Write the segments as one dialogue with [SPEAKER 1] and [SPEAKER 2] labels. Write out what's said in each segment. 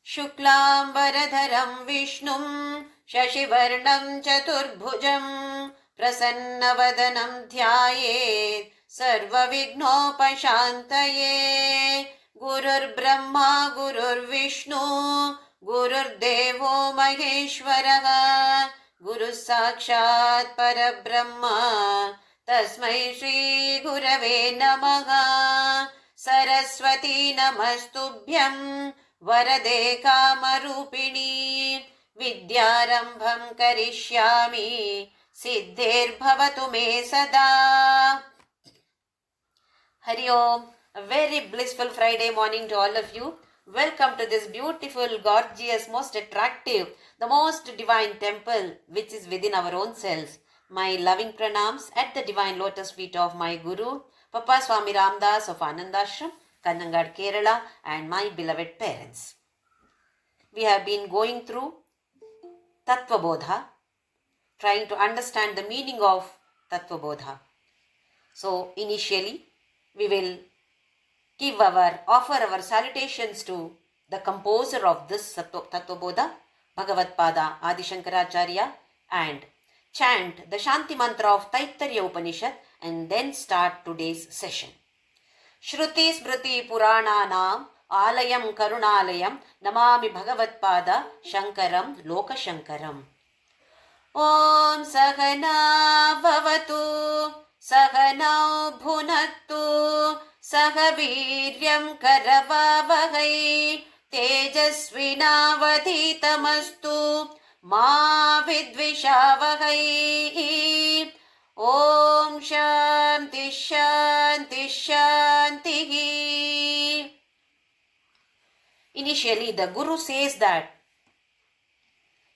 [SPEAKER 1] शुक्लाम्बरधरं विष्णुं शशिवर्णं चतुर्भुजं प्रसन्नवदनं ध्यायेत् सर्वविघ्नोपशान्तये। गुरुर्ब्रह्मा गुरुर्विष्णु गुरुर्देवो महेश्वरः गुरुः साक्षात् परब्रह्म तस्मै श्रीगुरवे नमः। सरस्वती नमस्तुभ्यं वरदे कामरूपिणी विद्यारम्भं करिष्यामि सिद्धिर्भवतु मे सदा। Hari Om. A very blissful Friday morning to all of you. Welcome to this beautiful, gorgeous, most attractive, the most divine temple which is within our own selves. My loving pranams at the divine lotus feet of my Guru, Papa Swami Ramdas of Anandashram, Kannangad, Kerala, and my beloved parents. We have been going through TATTVABODHA, trying to understand the meaning of TATTVABODHA. So, initially, we will offer our salutations to the composer of this TATTVABODHA, Bhagavatpada Adi Shankaracharya, and chant the Shanti Mantra of Taittiriya Upanishad and then start today's session. Shruti Smriti Purananam Alayam Karunalayam Namami Bhagavatpada Shankaram Lokashankaram. Om Sahana Bhavatu Sahanau Bhunattu Sahaviryam Karavavahai Tejasvinavadhitamastu Ma Vidvishavahai. Om Shanti Shanti Shanti. Initially, the Guru says that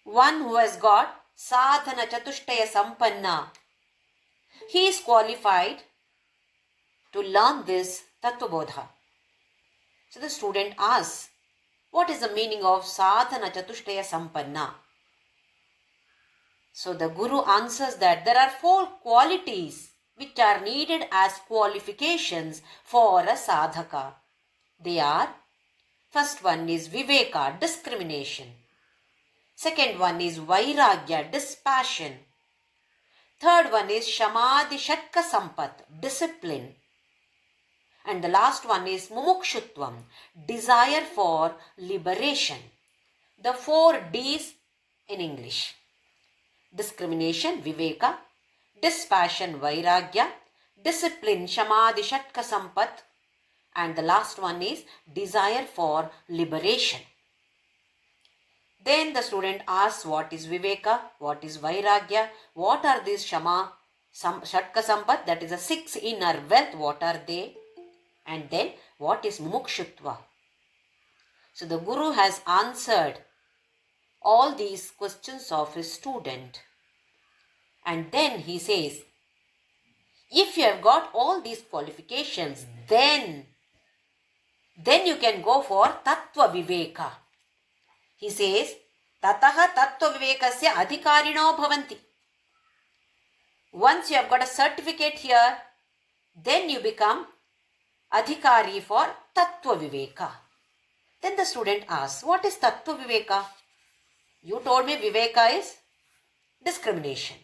[SPEAKER 1] one who has got sadhana chatushtaya sampanna, he is qualified to learn this TATTVABODHA. So the student asks, what is the meaning of sadhana chatushtaya sampanna? So the Guru answers that there are 4 qualities which are needed as qualifications for a sadhaka. They are, first one is viveka, discrimination. Second one is vairagya, dispassion. Third one is shamadhi shatka sampat, discipline. And the last one is mumukshutvam, desire for liberation. The 4 D's in English. Discrimination, viveka, dispassion, vairagya, discipline, shamadhi shatka sampat, and the last one is desire for liberation. Then the student asks, what is viveka, what is vairagya, what are these shatka sampat, that is the 6 inner wealth, what are they, and then what is mumukshutva. So the Guru has answered all these questions of his student. And then he says, if you have got all these qualifications, then you can go for Tattva Viveka. He says, Tataha Tattva Vivekasya Adhikarino Bhavanti. Once you have got a certificate here, then you become Adhikari for Tattva Viveka. Then the student asks, what is Tattva Viveka? You told me Viveka is discrimination.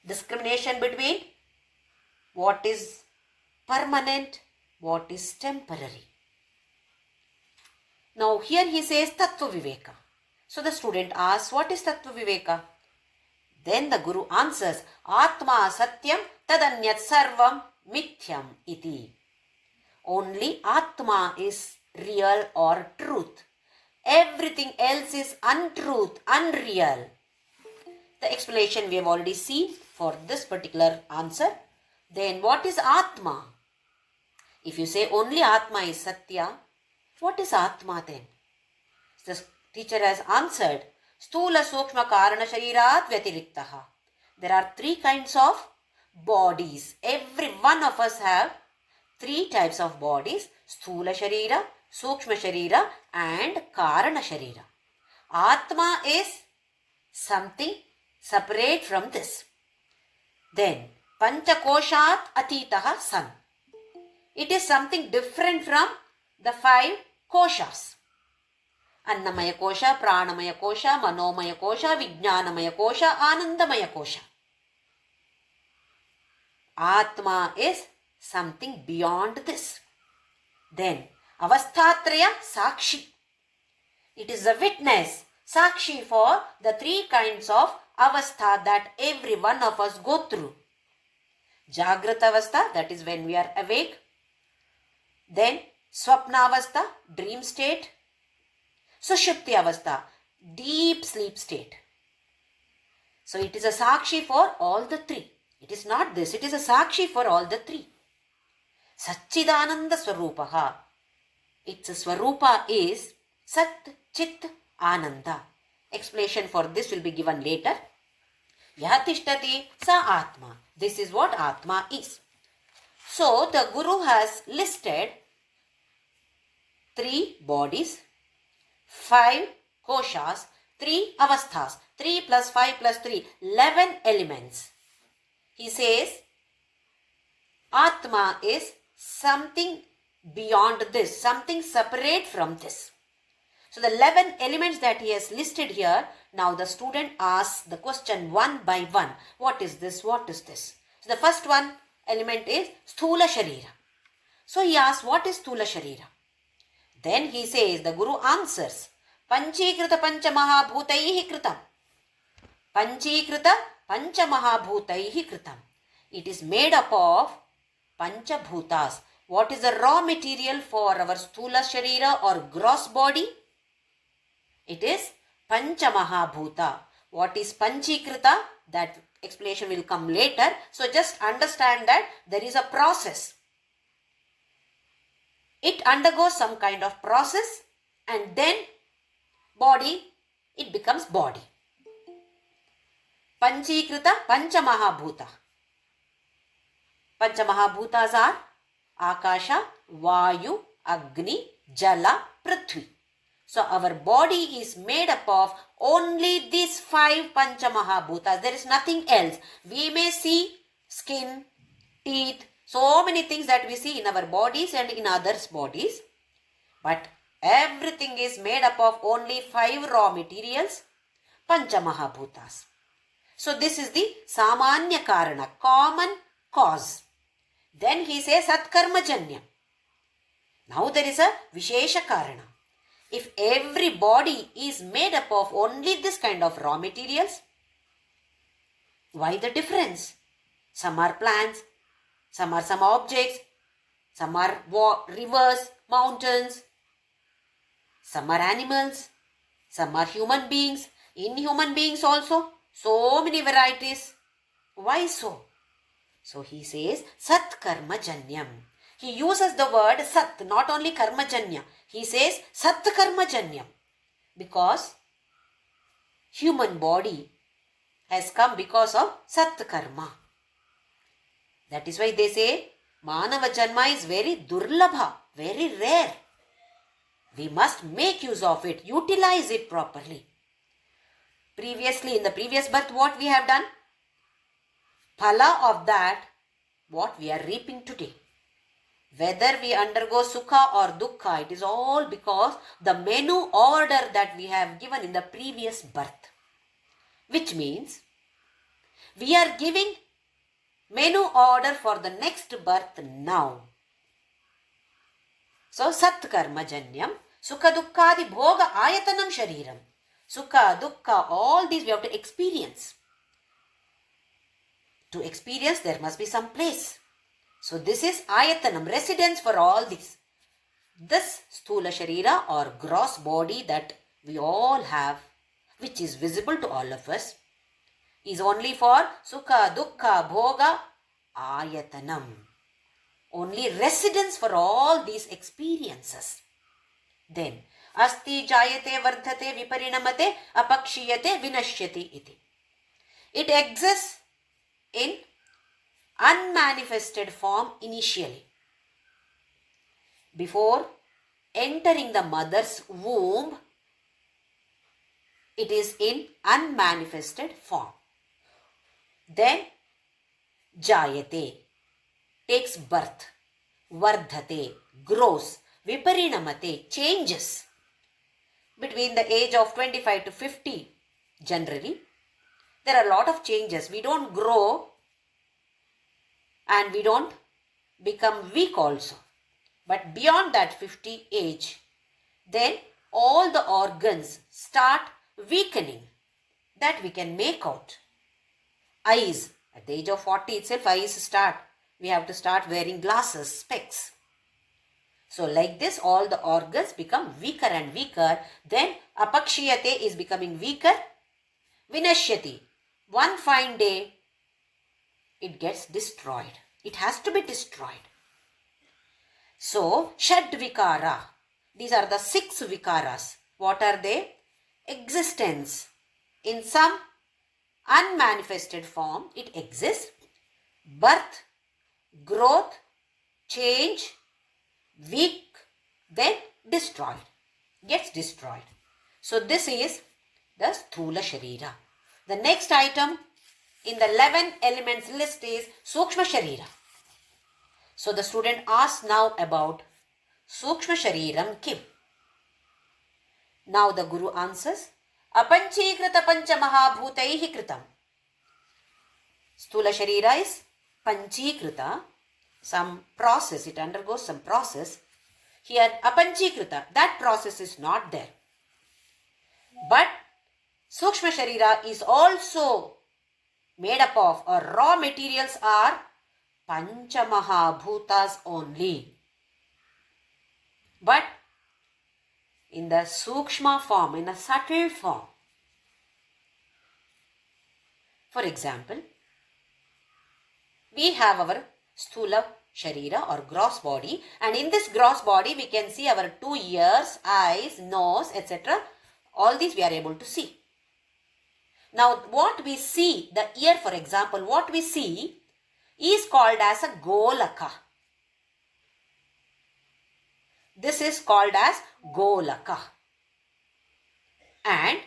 [SPEAKER 1] Discrimination between what is permanent, what is temporary. Now here he says Tattva Viveka. So the student asks, what is Tattva Viveka? Then the Guru answers, Atma Satyam Tadanyat Sarvam Mithyam Iti. Only Atma is real or truth. Everything else is untruth, unreal. The explanation we have already seen for this particular answer. Then what is Atma? If you say only Atma is Satya, what is Atma then? The teacher has answered, Stula Sookshma Shareera Vyatiriktaha. there are three kinds of bodies. Every one of us have three types of bodies: Sthula Shareera, Sookshma Shareera and Karana Shareera. Atma is something separate from this. Then Panchakoshat Atitaha San. It is something different from the five koshas. Annamaya kosha, Pranamaya kosha, Manomaya kosha, Vijnanamaya kosha, Anandamaya kosha. Atma is something beyond this. Then Avasthatraya Sakshi. It is a witness, Sakshi, for the three kinds of avastha that every one of us go through. Jagrata avastha, that is when we are awake. Then Swapna avastha, dream state. Sushupti avastha, deep sleep state. So it is a Sakshi for all the three. It is not this, it is a Sakshi for all the three. Satchidananda Swarupaha. Its Swarupa is Sat Chit Ananda. Explanation for this will be given later. Yatishtati Sa Atma. This is what Atma is. So the Guru has listed three bodies, 5 koshas, 3 avasthas, 3 plus 5 plus 3, 11 elements. He says Atma is something beyond this, something separate from this. So the 11 elements that he has listed here, now the student asks the question one by one. What is this? What is this? So the first one element is Sthula Shareera. So he asks, what is Sthula Shareera? Then he says, the Guru answers, Panchikrita Panchamahabhutaihi Kritam. Panchikrita Panchamahabhutaihi Kritam. It is made up of Panchabhutas. What is the raw material for our Sthula Shareera or gross body? It is Panchamahabhuta. What is Panchikrita? That explanation will come later. So just understand that there is a process. It undergoes some kind of process and then body, it becomes body. Panchikrita Panchamahabhuta. Panchamahabhutas are Akasha, Vayu, Agni, Jala, Prithvi. So our body is made up of only these 5 Panchamahabhutas. There is nothing else. We may see skin, teeth, so many things that we see in our bodies and in others' bodies. But everything is made up of only 5 raw materials, Panchamahabhutas. So this is the Samanya Karana, common cause. Then he says Satkarmajanya. Now there is a Vishesha Karana. If every body is made up of only this kind of raw materials, why the difference? Some are plants, some are some objects, some are rivers, mountains, some are animals, some are human beings. In human beings also, so many varieties. Why so? So he says Sat Karma Janyam. He uses the word Sat, not only Karma Janya. He says Sat Karma Janyam. Because human body has come because of Sat Karma. That is why they say Manava Janma is very Durlabha, very rare. We must make use of it, utilize it properly. Previously, in the previous birth, what we have done? Phala of that, what we are reaping today. Whether we undergo Sukha or Dukkha, it is all because the menu order that we have given in the previous birth. Which means, we are giving menu order for the next birth now. So, Sat Karma Janyam, Sukha Dukkhadi Bhoga Ayatanam Shariram. Sukha, Dukkha, all these we have to experience. To experience, there must be some place. So this is Ayatanam, residence for all these. This Sthula Shareera or gross body that we all have, which is visible to all of us, is only for Sukha, Dukkha, Bhoga, Ayatanam. Only residence for all these experiences. Then, Asti Jayate Vardhate Viparinamate Apakshiyate Vinashyati iti. It exists in unmanifested form initially. Before entering the mother's womb, it is in unmanifested form. Then jayate, takes birth, vardhate, grows, viparinamate, changes. Between the age of 25 to 50, generally, there are a lot of changes. We don't grow and we don't become weak also. But beyond that 50 age, then all the organs start weakening. That we can make out. Eyes, at the age of 40 itself, eyes start. We have to start wearing glasses, specs. So like this, all the organs become weaker and weaker. Then apakshiyate is becoming weaker. Vinashyati, one fine day, it gets destroyed. It has to be destroyed. So, Shad Vikara, these are the 6 Vikaras. What are they? Existence. In some unmanifested form, it exists. Birth, growth, change, weak, then destroyed. Gets destroyed. So, this is the Sthula Shareera. The next item in the 11 elements list is Sookshma Shareera. So the student asks now about Sookshma Shareeram Kim. Now the Guru answers, Apanchikrita Pancha Mahabhutaihi Kritam. Sthula Shareera is Panchikrita, some process, it undergoes some process. Here Apanchikrita, that process is not there. But Sookshma Shareera is also made up of, or raw materials are Pancha Mahabhutas only. But in the Sookshma form, in a subtle form. For example, we have our Sthula Shareera or gross body, and in this gross body we can see our 2 ears, eyes, nose, etc. All these we are able to see. Now what we see, the ear for example, what we see is called as a Golaka. This is called as Golaka. And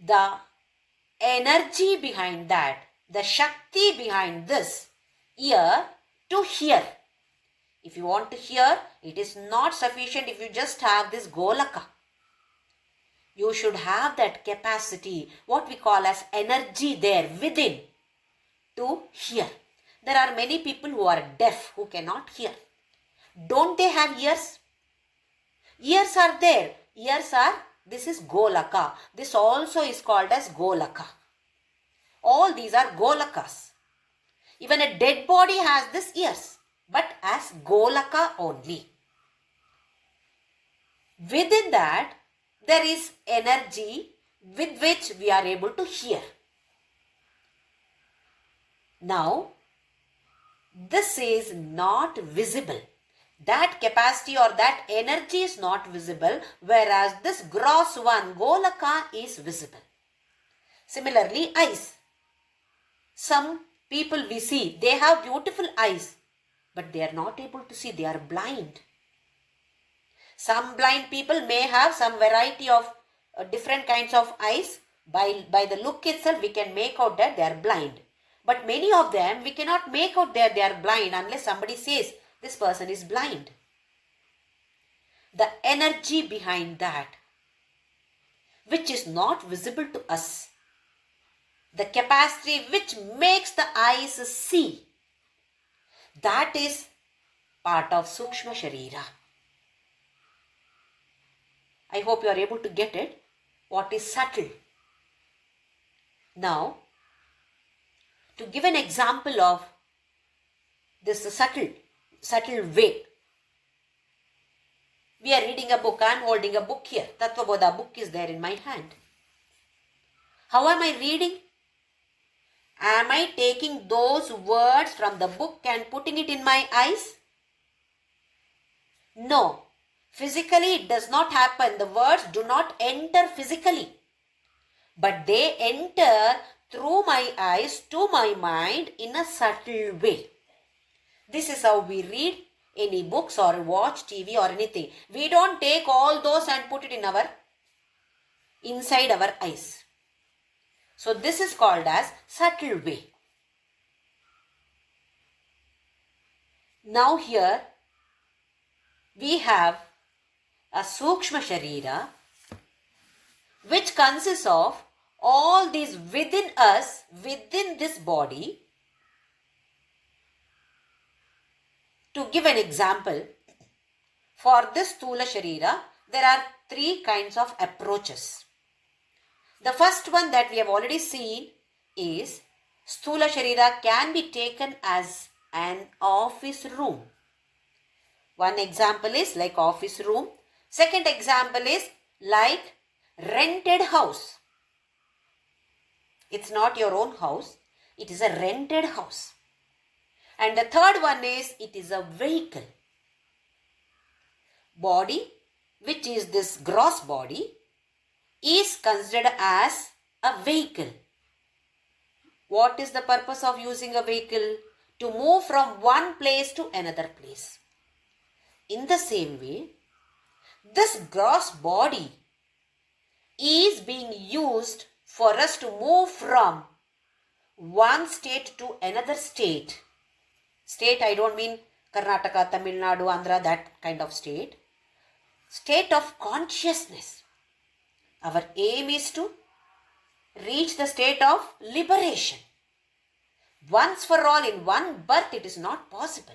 [SPEAKER 1] the energy behind that, the Shakti behind this ear to hear. If you want to hear, it is not sufficient if you just have this Golaka. You should have that capacity, what we call as energy there within to hear. There are many people who are deaf, who cannot hear. Don't they have ears? Ears are there. Ears are, this is Golaka. This also is called as Golaka. All these are Golakas. Even a dead body has this ears, but as Golaka only. Within that, there is energy with which we are able to hear. Now, this is not visible. That capacity or that energy is not visible, whereas this gross one, Golaka, is visible. Similarly, eyes. Some people we see, they have beautiful eyes, but they are not able to see, they are blind. Some blind people may have some variety of different kinds of eyes. By the look itself, we can make out that they are blind. But many of them, we cannot make out that they are blind unless somebody says, this person is blind. The energy behind that, which is not visible to us, the capacity which makes the eyes see, that is part of Sookshma Shareera. I hope you are able to get it, what is subtle. Now, to give an example of this subtle way, we are reading a book. I am holding a book here. TATTVABODHA book is there in my hand. How am I reading? Am I taking those words from the book and putting it in my eyes? No. Physically, it does not happen. The words do not enter physically. But they enter through my eyes to my mind in a subtle way. This is how we read any books or watch TV or anything. We don't take all those and put it in inside our eyes. So this is called as subtle way. Now here we have a Sookshma Shareera, which consists of all these within us, within this body. To give an example, for this Sthula Shareera, there are 3 kinds of approaches. The first one that we have already seen is Sthula Shareera can be taken as an office room. One example is like office room. Second example is like rented house. It's not your own house. It is a rented house. And the third one is it is a vehicle. Body, which is this gross body, is considered as a vehicle. What is the purpose of using a vehicle? To move from one place to another place. In the same way, this gross body is being used for us to move from one state to another state. State, I don't mean Karnataka, Tamil Nadu, Andhra, that kind of state. State of consciousness. Our aim is to reach the state of liberation. Once for all in one birth, it is not possible.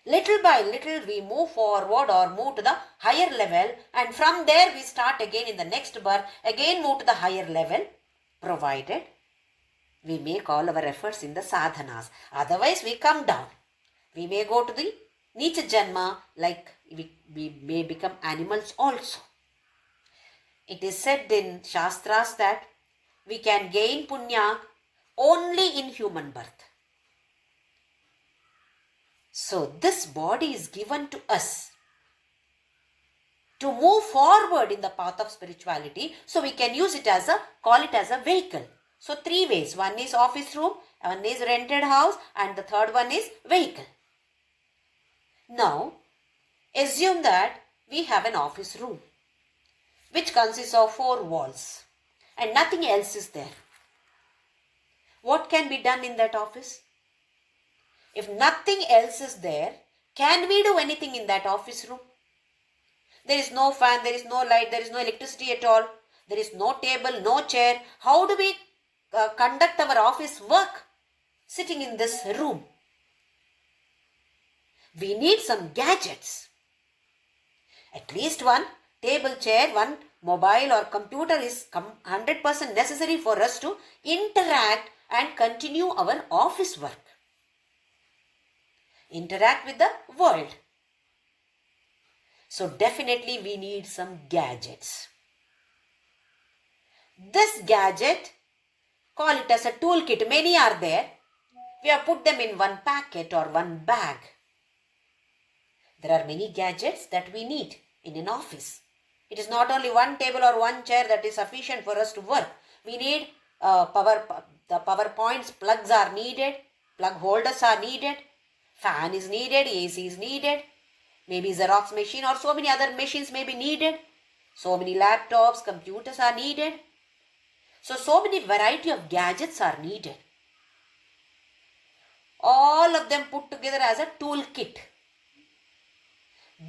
[SPEAKER 1] Little by little, we move forward or move to the higher level, and from there we start again in the next birth, again move to the higher level, provided we make all our efforts in the sadhanas. Otherwise, we come down. We may go to the Nicha Janma, like we may become animals also. It is said in Shastras that we can gain punya only in human birth. So this body is given to us to move forward in the path of spirituality. So we can use it as call it as a vehicle. So 3 ways. One is office room, one is rented house, and the third one is vehicle. Now, assume that we have an office room, which consists of 4 walls and nothing else is there. What can be done in that office? If nothing else is there, can we do anything in that office room? There is no fan, there is no light, there is no electricity at all. There is no table, no chair. How do we conduct our office work sitting in this room? We need some gadgets. At least one table, chair, one mobile or computer is 100% necessary for us to interact and continue our office work. Interact with the world. So definitely we need some gadgets. This gadget, call it as a toolkit. Many are there. We have put them in one packet or one bag. There are many gadgets that we need in an office. It is not only one table or one chair that is sufficient for us to work. We need the power points, plugs are needed, plug holders are needed, fan is needed, AC is needed, maybe Xerox machine or so many other machines may be needed. So many laptops, computers are needed. So many variety of gadgets are needed. All of them put together as a toolkit.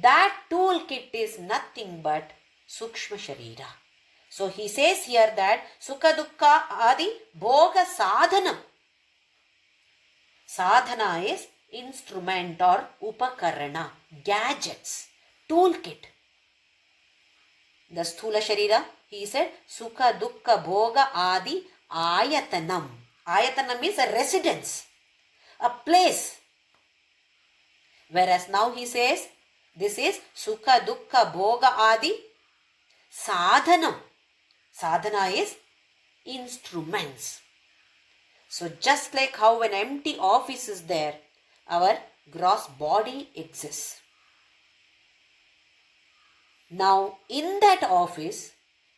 [SPEAKER 1] That toolkit is nothing but Sookshma Shareera. So he says here that Sukha Dukkha Adi Bhoga Sadhanam. Sadhana is instrument or upakarana, gadgets, toolkit. The Sthula Shareera, he said, Sukha Dukkha Bhoga Adi Ayatanam. Ayatanam means a residence, a place. Whereas now he says, this is Sukha Dukkha Bhoga Adi Sadhanam. Sadhana is instruments. So just like how an empty office is there, our gross body exists. Now in that office,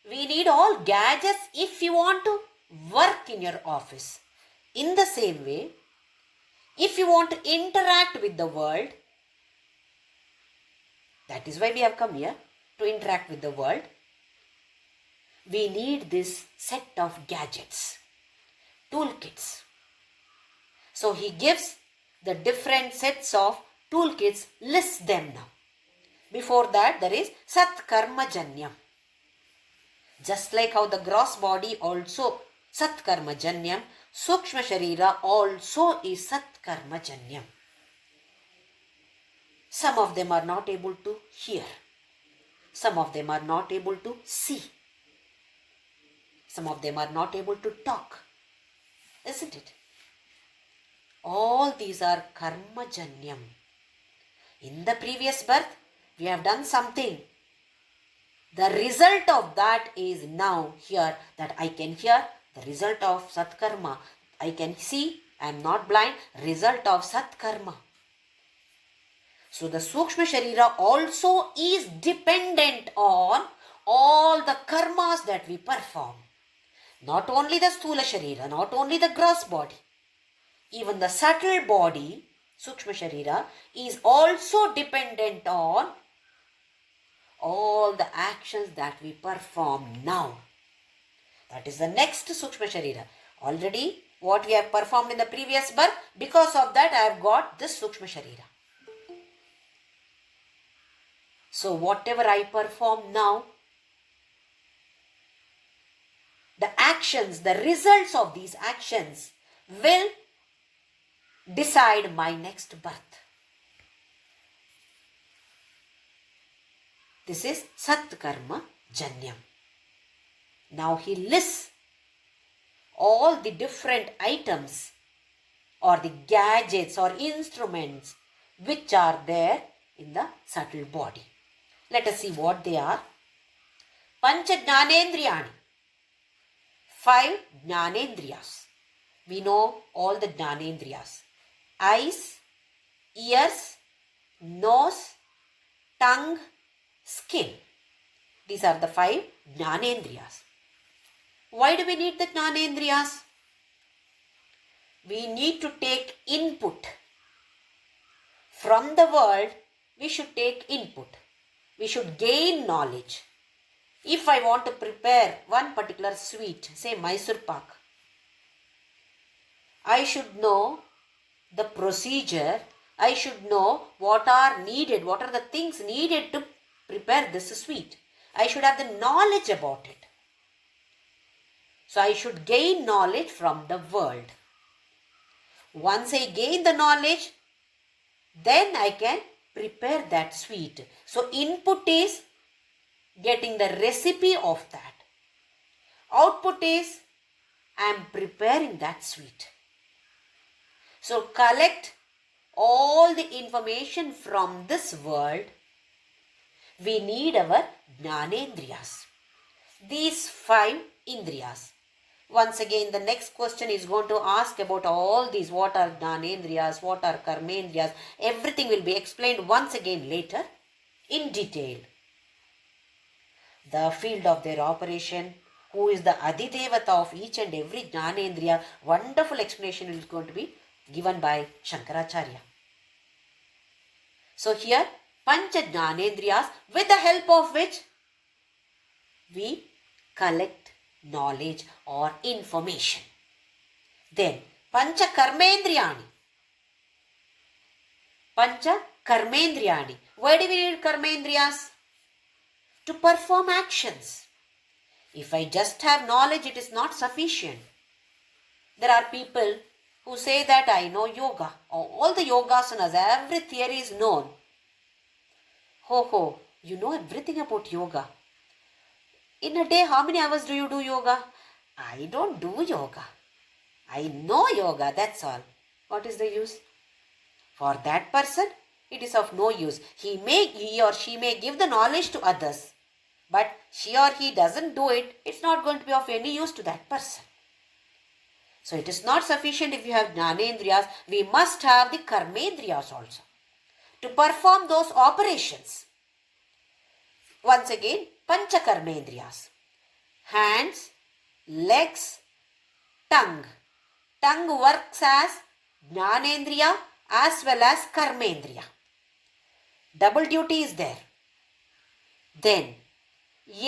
[SPEAKER 1] we need all gadgets if you want to work in your office. In the same way, if you want to interact with the world, that is why we have come here, to interact with the world, we need this set of gadgets, toolkits. So he gives the different sets of toolkits, lists them now. Before that, there is Sat Karma Janyam. Just like how the gross body also Sat Karma Janyam, Sookshma Shareera also is Sat Karma Janyam. Some of them are not able to hear. Some of them are not able to see. Some of them are not able to talk. Isn't it? All these are Karma Janyam. In the previous birth, we have done something. The result of that is now here, that I can hear, the result of Sat Karma. I can see, I am not blind, result of Sat Karma. So the Sookshma Shareera also is dependent on all the karmas that we perform. Not only the Sthula Shareera, not only the gross body. Even the subtle body, Sookshma Shareera, is also dependent on all the actions that we perform now. That is the next Sookshma Shareera. Already what we have performed in the previous birth, because of that I have got this Sookshma Shareera. So whatever I perform now, the actions, the results of these actions will decide my next birth. This is Sat Karma Janyam. Now he lists all the different items or the gadgets or instruments which are there in the subtle body. Let us see what they are. Pancha Jnanendriyani. 5 Jnanendriyas. We know all the Jnanendriyas. Eyes, ears, nose, tongue, skin. These are the 5 Jnanendriyas. Why do we need the Jnanendriyas? We need to take input. From the world, we should take input. We should gain knowledge. If I want to prepare one particular sweet, say Mysore Pak, I should know the procedure. I should know what are needed, what are the things needed to prepare this sweet. I should have the knowledge about it. So I should gain knowledge from the world. Once I gain the knowledge, then I can prepare that sweet. So input is getting the recipe of that. Output is I am preparing that sweet. So collect all the information from this world. We need our Jnanendriyas. These 5 Indriyas. Once again, the next question is going to ask about all these. What are Jnanendriyas? What are Karmendriyas? Everything will be explained once again later in detail. The field of their operation, who is the Adidevata of each and every Jnanendriya. Wonderful explanation is going to be given by Shankaracharya. So here, Pancha Jnanendriyas, with the help of which we collect knowledge or information. Then, Pancha Karmendriyani. Pancha Karmendriyani. Why do we need Karmendriyas? To perform actions. If I just have knowledge, it is not sufficient. There are people who say that I know yoga. All the yogasanas, every theory is known. Ho, you know everything about yoga. In a day, how many hours do you do yoga? I don't do yoga. I know yoga, that's all. What is the use? For that person, it is of no use. He or she may give the knowledge to others. But she or he doesn't do it, it's not going to be of any use to that person. So it is not sufficient if you have Jnanendriyas. We must have the Karmendriyas also to perform those operations. Once again, Pancha Karmendriyas. Hands, legs, tongue. Tongue works as Jnanendriya as well as Karmendriya. Double duty is there. Then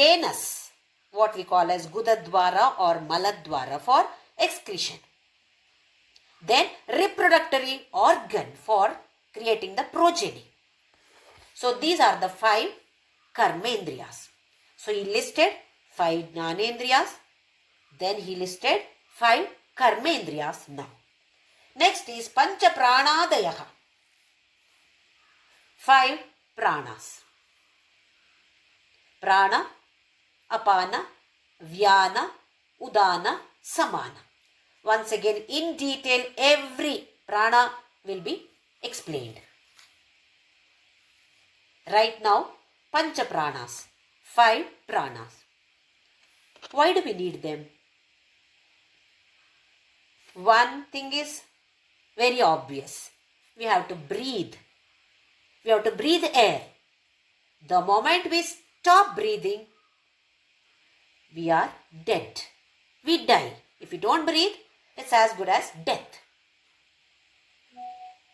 [SPEAKER 1] anus, what we call as Gudadwara or Maladwara for excretion. Then reproductory organ for creating the progeny. So these are the 5 Karmendriyas. So he listed 5 Jnanendriyas. Then he listed 5 Karmendriyas now. Next is Pancha Pranadayaha. 5 pranas. Prana, Apana, Vyana, Udana, Samana. Once again, in detail, every prana will be explained. Right now, Pancha Pranas, 5 pranas. Why do we need them? One thing is very obvious. We have to breathe. We have to breathe air. The moment we stop breathing, we are dead. We die. If we don't breathe, it's as good as death.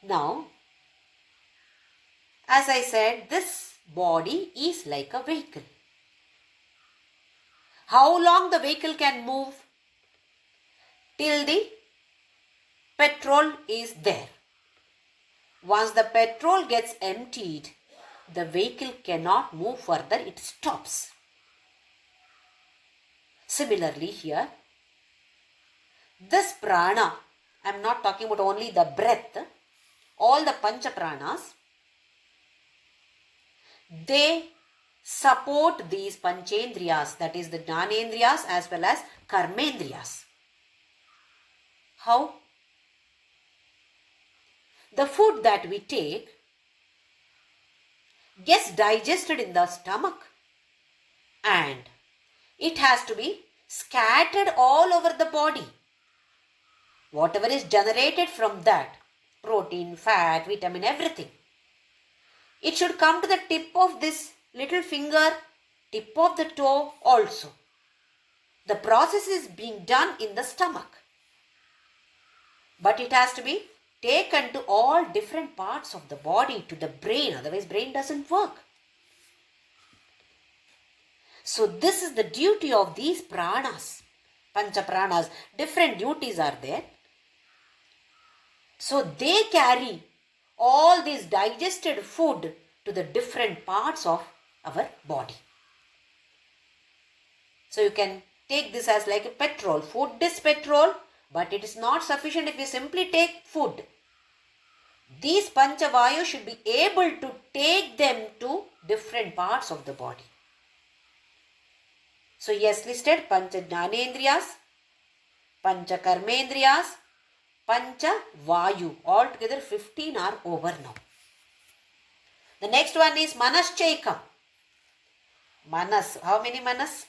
[SPEAKER 1] Now, as I said, this body is like a vehicle. How long the vehicle can move? Till the petrol is there. Once the petrol gets emptied, the vehicle cannot move further, it stops. Similarly here, this prana, I am not talking about only the breath, all the pancha pranas, they support these panchendriyas, that is the jnanendriyas as well as karmendriyas. How? The food that we take gets digested in the stomach and it has to be scattered all over the body. Whatever is generated from that, protein, fat, vitamin, everything, it should come to the tip of this little finger, tip of the toe also. The process is being done in the stomach. But it has to be taken to all different parts of the body, to the brain, otherwise brain doesn't work. So this is the duty of these pranas, pancha pranas. Different duties are there. So they carry all this digested food to the different parts of our body. So you can take this as like a petrol. Food is petrol, but it is not sufficient if you simply take food. These Panchavayu should be able to take them to different parts of the body. So he has listed Pancha Jnanendriyas, Pancha Karmendriyas, Pancha Vayu. Altogether 15 are over now. The next one is Manaschaikam. Manas. How many manas?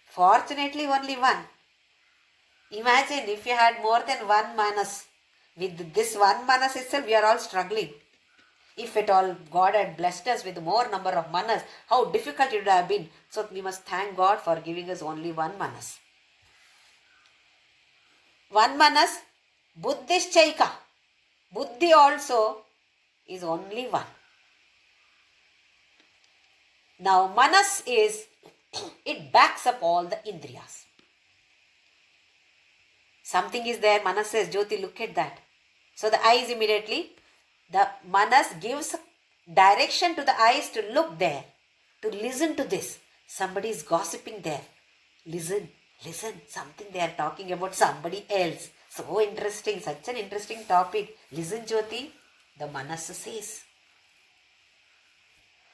[SPEAKER 1] Fortunately only one. Imagine if you had more than one manas. With this one manas itself, we are all struggling. If at all God had blessed us with more number of manas, how difficult it would have been. So we must thank God for giving us only one manas. One manas, Buddhishchaika. Buddhi also is only one. Now manas is, it backs up all the indriyas. Something is there, manas says, Jyoti, look at that. So the eyes immediately, the manas gives direction to the eyes to look there, to listen to this. Somebody is gossiping there. Listen, something they are talking about somebody else. So interesting, such an interesting topic. Listen, Jyoti, the manas says.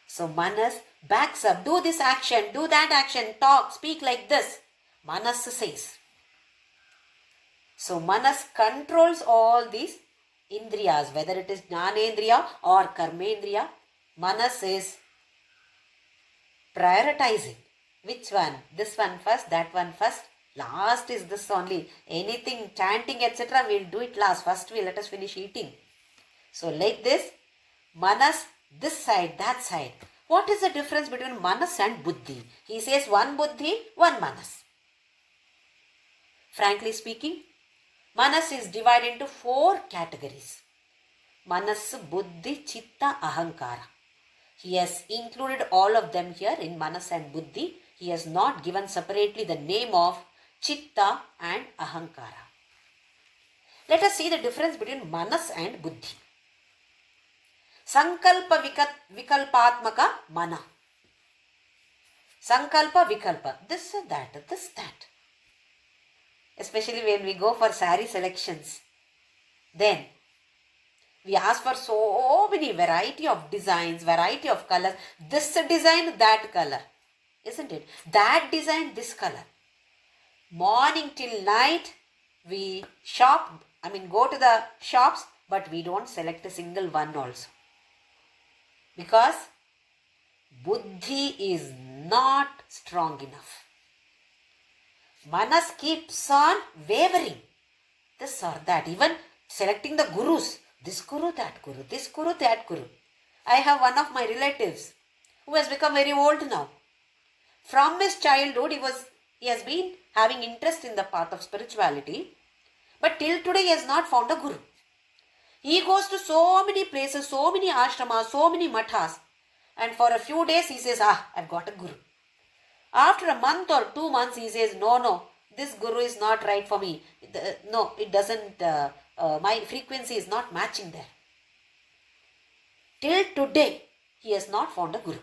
[SPEAKER 1] So manas backs up, do this action, do that action, talk, speak like this. Manas says. So manas controls all these indriyas, whether it is jnanendriya or karmendriya. Manas is prioritizing. Which one? This one first, that one first. Last is this only. Anything, chanting, etc. we'll do it last. First let us finish eating. So like this, manas, this side, that side. What is the difference between manas and buddhi? He says one buddhi, one manas. Frankly speaking, Manas is divided into 4 categories. Manas, Buddhi, Chitta, Ahankara. He has included all of them here in Manas and Buddhi. He has not given separately the name of Chitta and Ahankara. Let us see the difference between Manas and Buddhi. Sankalpa Vikalpatmaka Mana. Sankalpa Vikalpa. This, that. Especially when we go for saree selections. Then we ask for so many variety of designs, variety of colors. This design, that color. Isn't it? That design, this color. Morning till night we go to the shops, but we don't select a single one also. Because Buddhi is not strong enough. Manas keeps on wavering. This or that. Even selecting the gurus. This guru, that guru. This guru, that guru. I have one of my relatives who has become very old now. From his childhood, he has been having interest in the path of spirituality. But till today, he has not found a guru. He goes to so many places, so many ashramas, so many mathas. And for a few days, he says, I've got a guru. After a month or 2 months, he says, no, this guru is not right for me. No, it doesn't, my frequency is not matching there. Till today, he has not found a guru.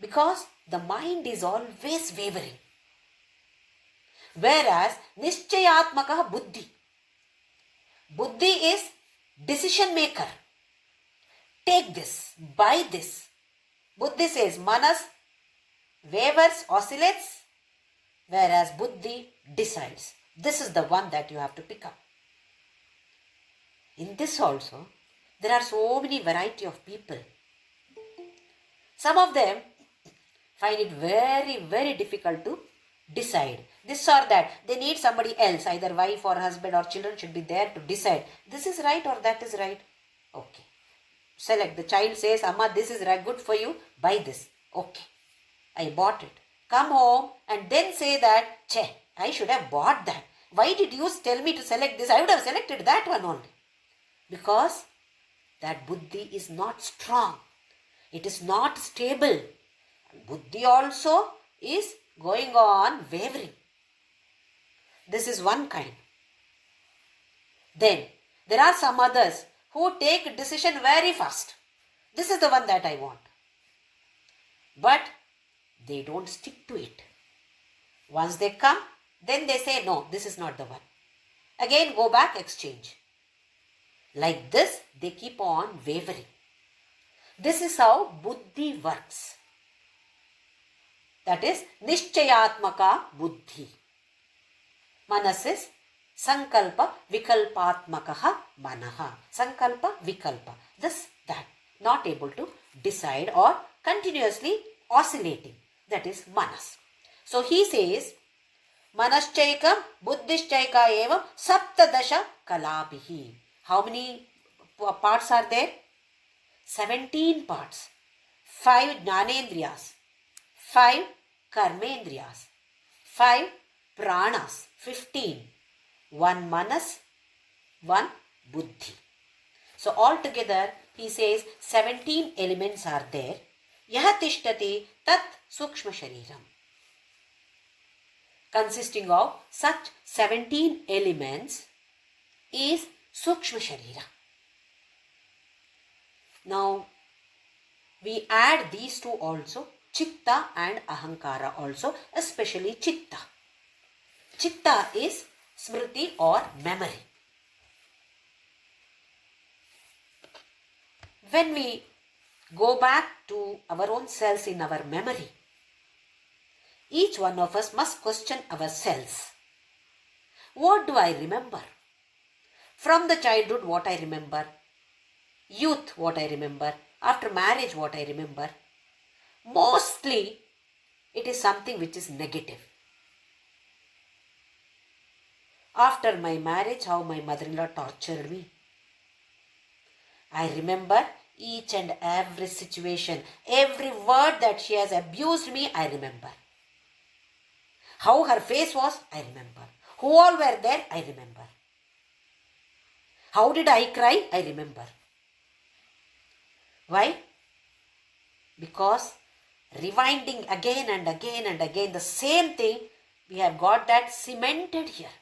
[SPEAKER 1] Because the mind is always wavering. Whereas, Nischayatmaka Buddhi. Buddhi is decision maker. Take this, buy this. Buddhi says, Manas wavers, oscillates, whereas Buddhi decides. This is the one that you have to pick up. In this also, there are so many variety of people. Some of them find it very, very difficult to decide. This or that. They need somebody else, either wife or husband or children should be there to decide. This is right or that is right. Okay. Select. The child says, Amma, this is good for you. Buy this. Okay. I bought it. Come home and then say that, I should have bought that. Why did you tell me to select this? I would have selected that one only. Because that Buddhi is not strong. It is not stable. Buddhi also is going on wavering. This is one kind. Then there are some others who take decision very fast. This is the one that I want. But they don't stick to it. Once they come, then they say, no, this is not the one. Again, go back, exchange. Like this, they keep on wavering. This is how Buddhi works. That is Nischayatmaka Buddhi. Manas is Sankalpa Vikalpatmakaha Manaha. Sankalpa Vikalpa. This, that. Not able to decide or continuously oscillating. That is Manas. So he says, Manaschaikam Buddhishchaika evam Saptadasha Kalapihi. How many parts are there? 17 parts. 5 Jnanendriyas. 5 Karmendriyas. 5 Pranas. 15. 1 Manas. 1 Buddhi. So altogether he says 17 elements are there. Yaha tishtati tat Sookshma Shareeram. Consisting of such 17 elements is Sookshma Shareera. Now, we add these two also, Chitta and Ahankara also, especially Chitta. Chitta is Smriti or memory. When we go back to our own selves in our memory, each one of us must question ourselves. What do I remember? From the childhood, what I remember. Youth, what I remember. After marriage, what I remember. Mostly, it is something which is negative. After my marriage, how my mother-in-law tortured me. I remember each and every situation. Every word that she has abused me, I remember. How her face was, I remember. Who all were there, I remember. How did I cry, I remember. Why? Because rewinding again and again and again the same thing, we have got that cemented here.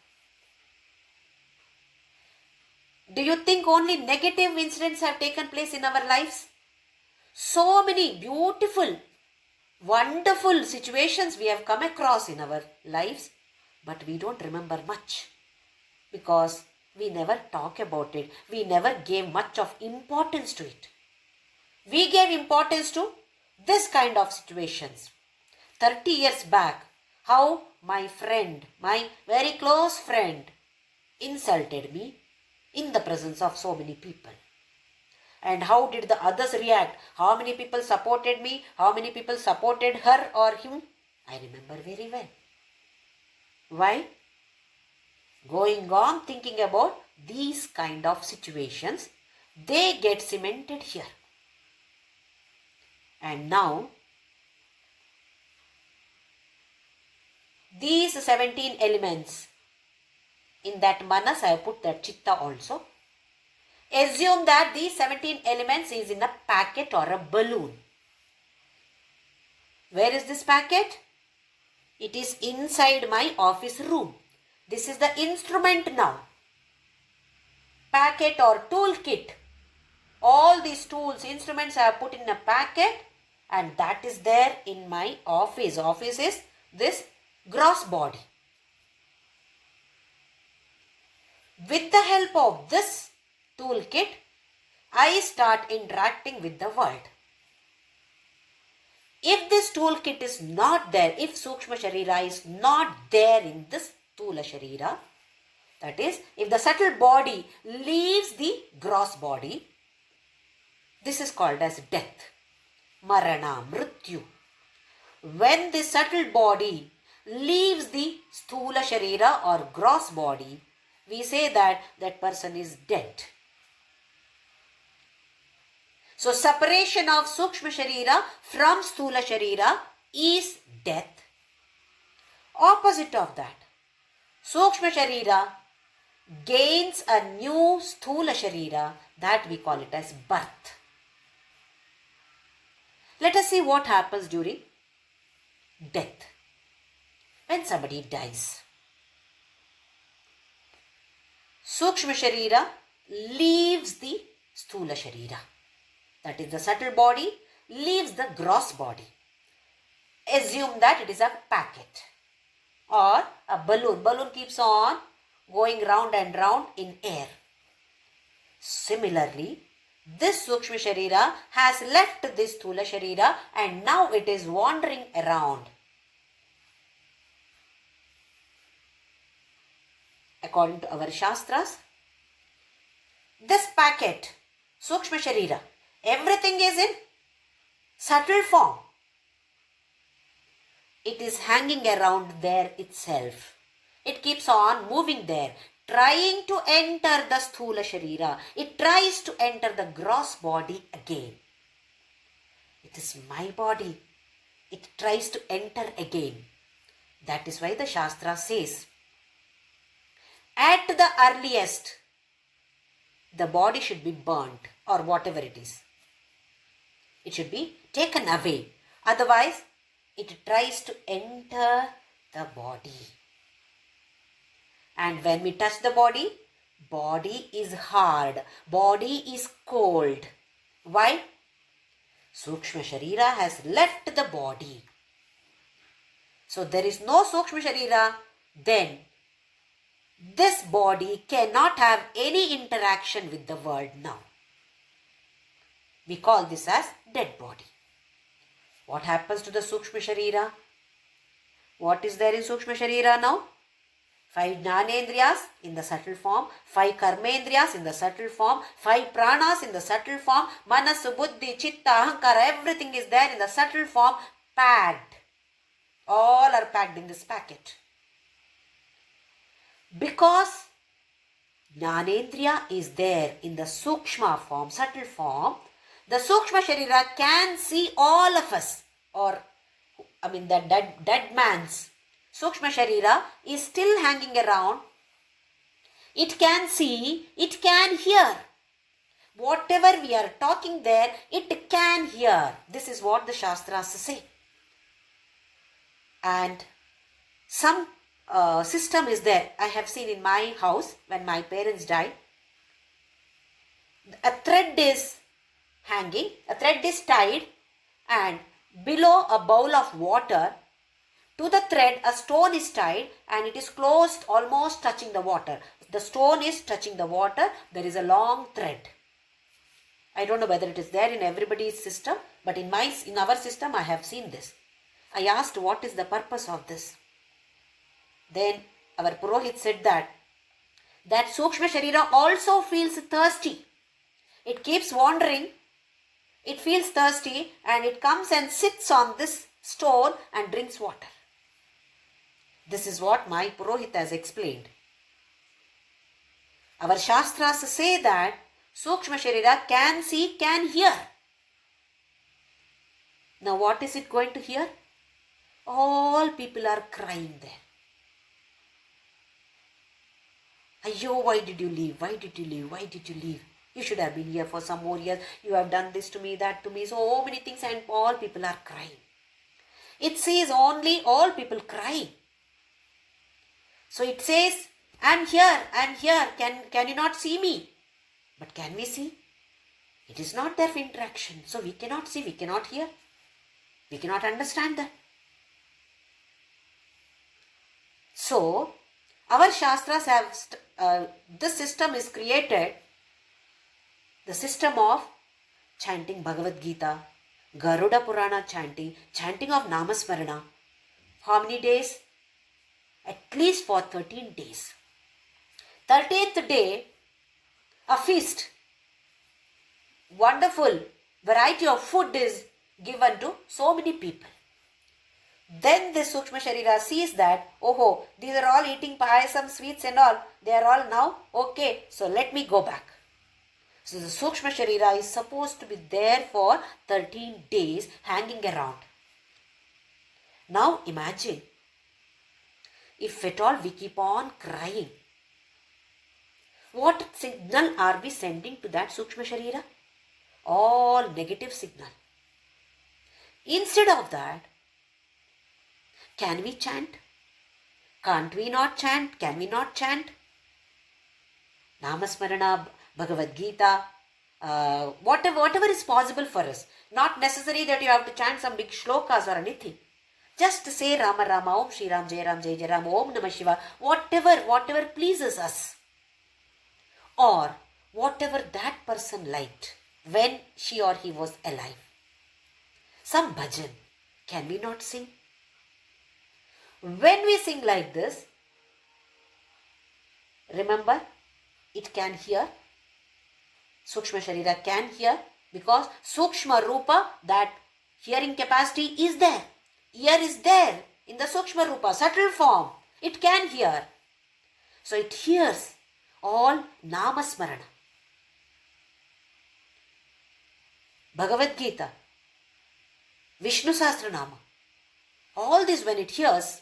[SPEAKER 1] Do you think only negative incidents have taken place in our lives? So many beautiful, wonderful situations we have come across in our lives, but we don't remember much because we never talk about it. We never gave much of importance to it. We gave importance to this kind of situations. 30 years back, how my friend, my very close friend, insulted me in the presence of so many people. And how did the others react? How many people supported me? How many people supported her or him? I remember very well. Why? Going on thinking about these kind of situations, they get cemented here. And now, these 17 elements, in that manas I have put that chitta also. Assume that these 17 elements is in a packet or a balloon. Where is this packet? It is inside my office room. This is the instrument now. Packet or toolkit. All these tools, instruments I have put in a packet and that is there in my office. Office is this gross body. With the help of this toolkit, I start interacting with the world. If this toolkit is not there, if Sookshma Shareera is not there in this Sthula Shareera, that is, if the subtle body leaves the gross body, this is called as death. Marana, Mrityu. When the subtle body leaves the Sthula Shareera or gross body, we say that that person is dead. So separation of Sookshma Shareera from Sthula Shareera is death. Opposite of that, Sookshma Shareera gains a new Sthula Shareera, that we call it as birth. Let us see what happens during death. When somebody dies, Sookshma Shareera leaves the Sthula Shareera. That is, the subtle body leaves the gross body. Assume that it is a packet or a balloon. Balloon keeps on going round and round in air. Similarly, this Sookshma Shareera has left this Sthula Shareera and now it is wandering around. According to our Shastras, this packet, Sookshma Shareera, everything is in subtle form. It is hanging around there itself. It keeps on moving there, trying to enter the Sthula Shareera. It tries to enter the gross body again. It is my body. It tries to enter again. That is why the Shastra says, at the earliest, the body should be burnt or whatever it is. It should be taken away. Otherwise, it tries to enter the body. And when we touch the body, body is hard. Body is cold. Why? Sookshma Shareera has left the body. So there is no Sookshma Shareera, then this body cannot have any interaction with the world now. We call this as dead body. What happens to the Sookshma Shareera? What is there in Sookshma Shareera now? 5 Jnanendriyas in the subtle form, 5 Karmendriyas in the subtle form, 5 Pranas in the subtle form, Manas, Buddhi, Chitta, Ahankara, everything is there in the subtle form, packed. All are packed in this packet. Because Jnanendriya is there in the Sukshma form, subtle form, the Sookshma Shareera can see all of us, or the dead man's Sookshma Shareera is still hanging around. It can see, it can hear. Whatever we are talking there, it can hear. This is what the Shastras say. And some system is there. I have seen in my house when my parents died. A thread is hanging, a thread is tied, and below a bowl of water, to the thread a stone is tied and it is closed, almost touching the water. The stone is touching the water. There is a long thread. I don't know whether it is there in everybody's system, but in our system I have seen this. I asked what is the purpose of this. Then our Purohit said that Sookshma Shareera also feels thirsty. It keeps wandering. It feels thirsty and it comes and sits on this stone and drinks water. This is what my Purohit has explained. Our Shastras say that Sookshma Shareera can see, can hear. Now what is it going to hear? All people are crying there. Ayyo, why did you leave? Why did you leave? Why did you leave? You should have been here for some more years. You have done this to me, that to me. So many things, and all people are crying. It says only all people crying. So it says, I'm here, I'm here. Can you not see me? But can we see? It is not there for interaction. So we cannot see, we cannot hear. We cannot understand that. So, our Shastras have, this system is created, the system of chanting Bhagavad Gita, Garuda Purana chanting, chanting of Namasmarana. How many days? At least for 13 days. 13th day, a feast. Wonderful variety of food is given to so many people. Then the Sookshma Shareera sees that, oh, these are all eating payasam, sweets and all. They are all now okay. So let me go back. So the Sookshma Shareera is supposed to be there for 13 days hanging around. Now imagine, if at all we keep on crying, what signal are we sending to that Sookshma Shareera? All negative signal. Instead of that, can we chant? Can't we not chant? Can we not chant? Namasmarana, Bhagavad Gita, whatever is possible for us. Not necessary that you have to chant some big shlokas or anything. Just say Rama Rama, Om Shri Ram, Jai Ram, Jai Jai Ram, Om Namah Shiva, whatever pleases us. Or whatever that person liked when she or he was alive. Some bhajan. Can we not sing? When we sing like this, remember, it can hear. Sookshma Shareera can hear because Sookshma Rupa, that hearing capacity is there. Ear is there in the Sookshma Rupa, subtle form. It can hear. So it hears all Namasmarana. Bhagavad Gita, Vishnu Sahasranama. All this when it hears,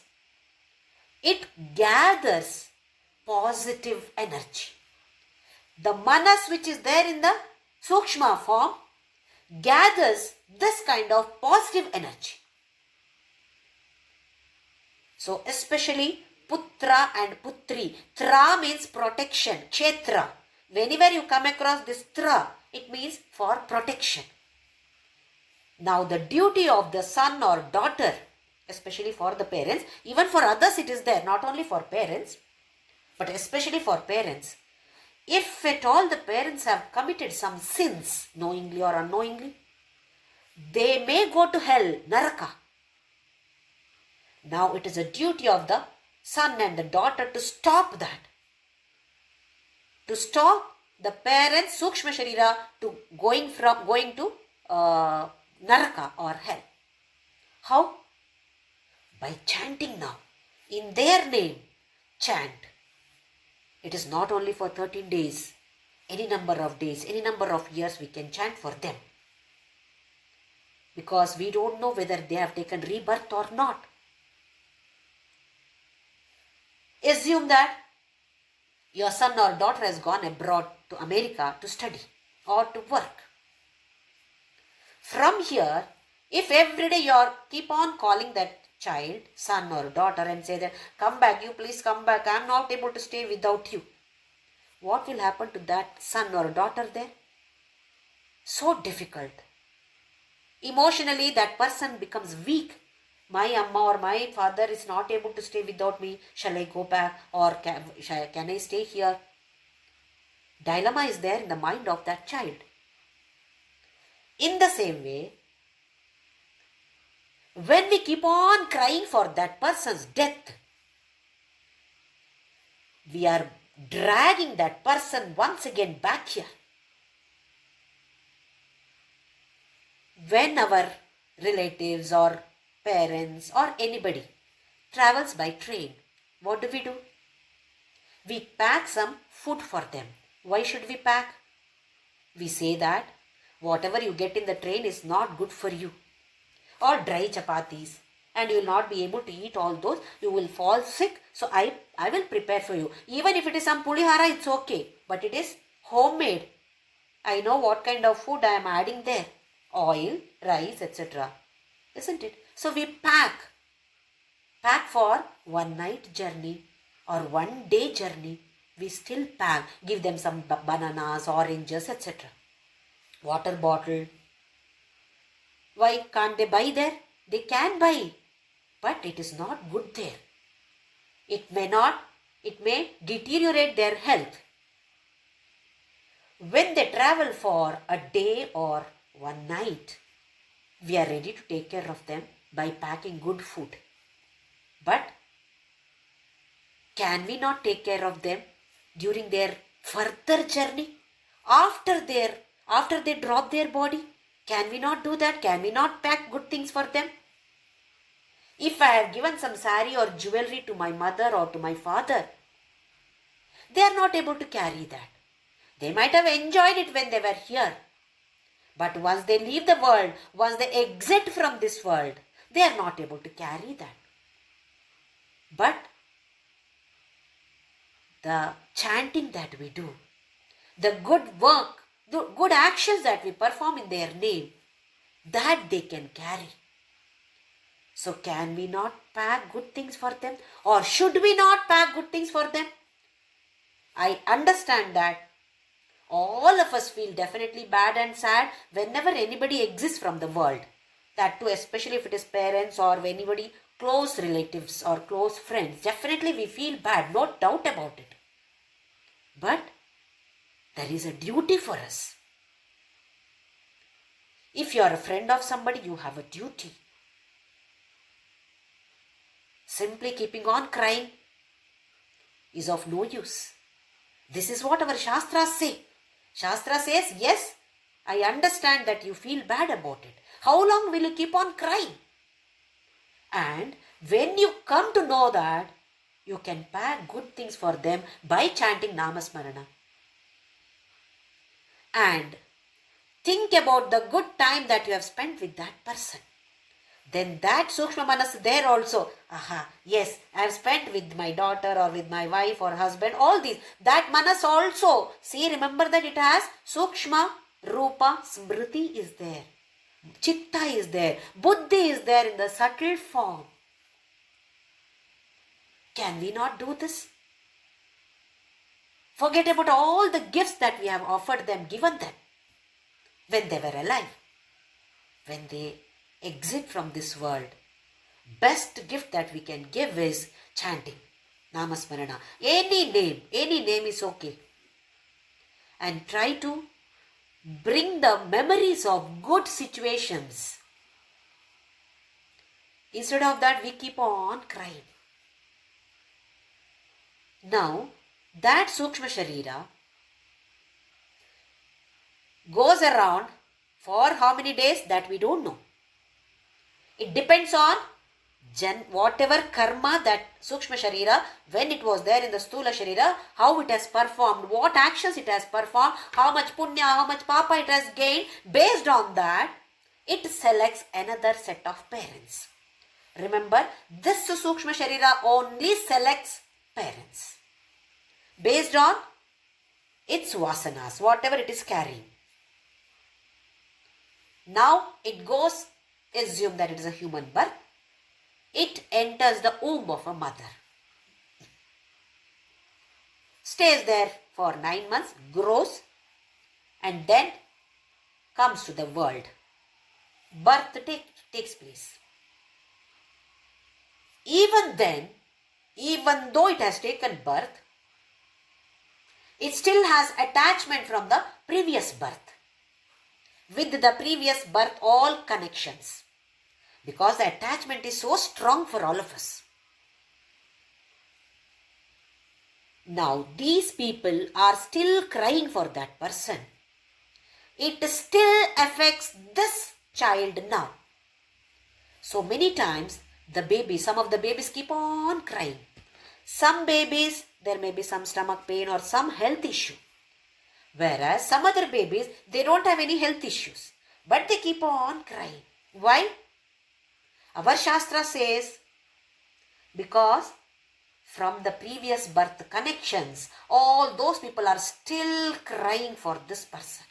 [SPEAKER 1] it gathers positive energy. The manas which is there in the Sookshma form gathers this kind of positive energy. So especially Putra and Putri. Tra means protection. Kshetra. Whenever you come across this Tra, it means for protection. Now the duty of the son or daughter, especially for the parents, even for others it is there, not only for parents, but especially for parents. If at all the parents have committed some sins, knowingly or unknowingly, they may go to hell, Naraka. Now it is a duty of the son and the daughter to stop that. To stop the parents, Sookshma Shareera, to going to Naraka or hell. How? By chanting now. In their name, chant. It is not only for 13 days. Any number of days, any number of years we can chant for them. Because we don't know whether they have taken rebirth or not. Assume that your son or daughter has gone abroad to America to study or to work. From here, if every day you keep on calling that child, son or daughter, and say that, come back, you please come back, I am not able to stay without you. What will happen to that son or daughter there? So difficult. Emotionally, that person becomes weak. My amma or my father is not able to stay without me. Shall I go back or can I stay here? Dilemma is there in the mind of that child. In the same way, when we keep on crying for that person's death, we are dragging that person once again back here. When our relatives or parents or anybody travels by train, what do? We pack some food for them. Why should we pack? We say that whatever you get in the train is not good for you. Or dry chapatis, and you will not be able to eat all those. You will fall sick. So I will prepare for you. Even if it is some pulihara, it's okay. But it is homemade. I know what kind of food I am adding there. Oil, rice, etc. Isn't it? So we pack. Pack for one night journey or one day journey. We still pack. Give them some bananas, oranges, etc. Water bottle. Why can't they buy there? They can buy. But it is not good there. It may deteriorate their health. When they travel for a day or one night, we are ready to take care of them by packing good food. But can we not take care of them during their further journey? After they drop their body? Can we not do that? Can we not pack good things for them? If I have given some sari or jewelry to my mother or to my father, they are not able to carry that. They might have enjoyed it when they were here. But once they leave the world, once they exit from this world, they are not able to carry that. But the chanting that we do, the good work, the good actions that we perform in their name, that they can carry. So can we not pack good things for them? Or should we not pack good things for them? I understand that all of us feel definitely bad and sad whenever anybody exists from the world. That too, especially if it is parents or anybody, close relatives or close friends. Definitely we feel bad, no doubt about it. But there is a duty for us. If you are a friend of somebody, you have a duty. Simply keeping on crying is of no use. This is what our Shastras say. Shastra says, yes, I understand that you feel bad about it. How long will you keep on crying? And when you come to know that, you can pack good things for them by chanting Namasmarana. And think about the good time that you have spent with that person. Then that Sookshma Manas there also. Yes, I have spent with my daughter or with my wife or husband, all these. That Manas also. See, remember that it has Sookshma, Rupa, Smriti is there. Chitta is there. Buddhi is there in the subtle form. Can we not do this? Forget about all the gifts that we have offered them, given them when they were alive. When they exit from this world, best gift that we can give is chanting Namasmarana. Any name is okay. And try to bring the memories of good situations. Instead of that, we keep on crying. Now, that Sookshma Shareera goes around for how many days, that we don't know. It depends on whatever karma that Sookshma Shareera, when it was there in the Sthula Shareera, how it has performed, what actions it has performed, how much punya, how much papa it has gained. Based on that, it selects another set of parents. Remember, this Sookshma Shareera only selects parents based on its vasanas, whatever it is carrying. Now it goes, assume that it is a human birth. It enters the womb of a mother. Stays there for 9 months, grows, and then comes to the world. Birth takes place. Even then, even though it has taken birth, it still has attachment from the previous birth. With the previous birth, all connections. Because the attachment is so strong for all of us. Now, these people are still crying for that person. It still affects this child now. So many times, some of the babies keep on crying. Some babies, there may be some stomach pain or some health issue. Whereas some other babies, they don't have any health issues. But they keep on crying. Why? Our Shastra says, because from the previous birth connections, all those people are still crying for this person.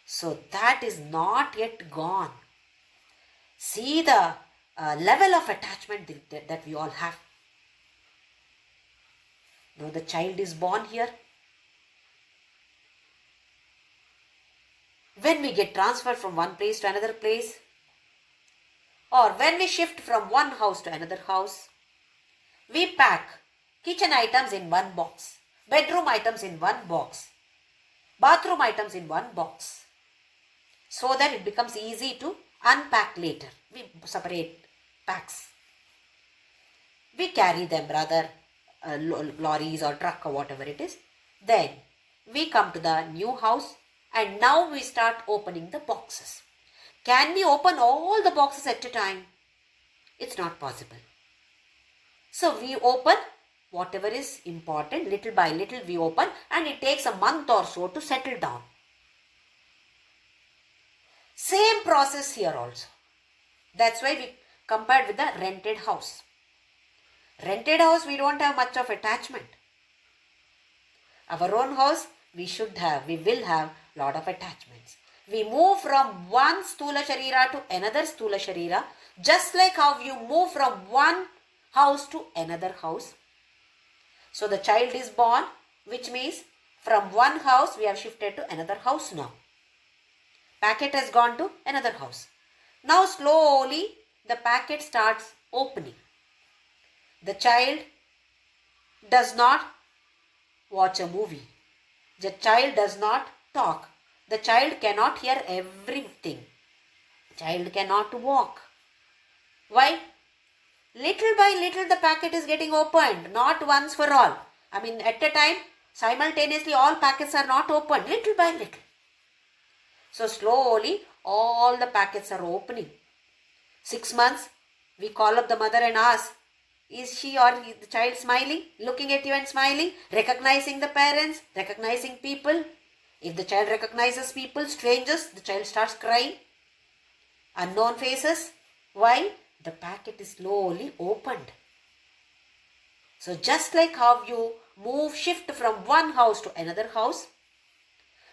[SPEAKER 1] So that is not yet gone. See the level of attachment that we all have. Now the child is born here. When we get transferred from one place to another place, or when we shift from one house to another house, we pack kitchen items in one box, bedroom items in one box, bathroom items in one box, so that it becomes easy to unpack later. We separate packs. We carry them, rather lorries or truck or whatever it is. Then we come to the new house and now we start opening the boxes. Can we open all the boxes at a time? It's not possible. So we open whatever is important, little by little we open, and it takes a month or so to settle down. Same process here also. That's why we compared with the rented house. Rented house, we don't have much of attachment. Our own house, we will have lot of attachments. We move from one Sthula Shareera to another Sthula Shareera, just like how you move from one house to another house. So the child is born, which means from one house we have shifted to another house now. Packet has gone to another house. Now slowly the packet starts opening. The child does not watch a movie. The child does not talk. The child cannot hear everything. Child cannot walk. Why? Little by little the packet is getting opened, not once for all. At a time, simultaneously all packets are not opened, little by little. So slowly all the packets are opening. 6 months, we call up the mother and ask, is she or the child smiling, looking at you and smiling, recognizing the parents, recognizing people? If the child recognizes people, strangers, the child starts crying. Unknown faces. Why? The packet is slowly opened. So just like how you shift from one house to another house,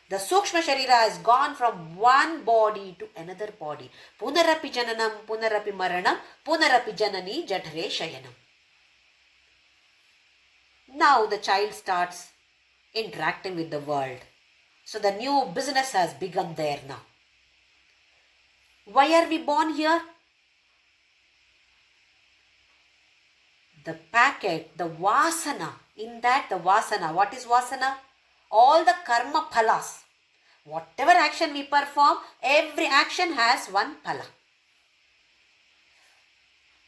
[SPEAKER 1] the Sookshma Shareera has gone from one body to another body. Punarapi jananam, punarapi maranam, punarapi janani jathare shayanam. Now the child starts interacting with the world. So the new business has begun there now. Why are we born here? The packet, the vasana, what is vasana? All the karma phalas. Whatever action we perform, every action has one phala.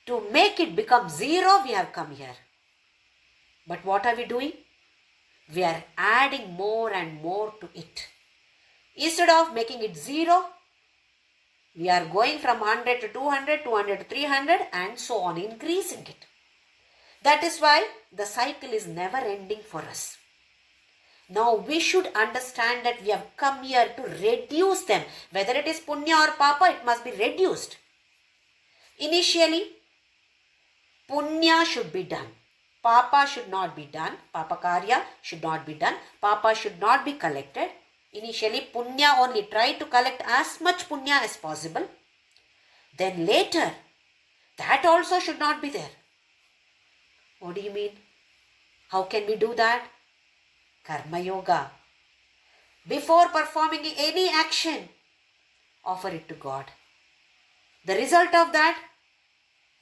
[SPEAKER 1] To make it become zero, we have come here. But what are we doing? We are adding more and more to it. Instead of making it zero, we are going from 100 to 200, 200 to 300 and so on, increasing it. That is why the cycle is never ending for us. Now we should understand that we have come here to reduce them. Whether it is punya or papa, it must be reduced. Initially, punya should be done. Papa should not be done. Papa Karya should not be done. Papa should not be collected. Initially, Punya only. Try to collect as much Punya as possible. Then later, that also should not be there. What do you mean? How can we do that? Karma Yoga. Before performing any action, offer it to God. The result of that,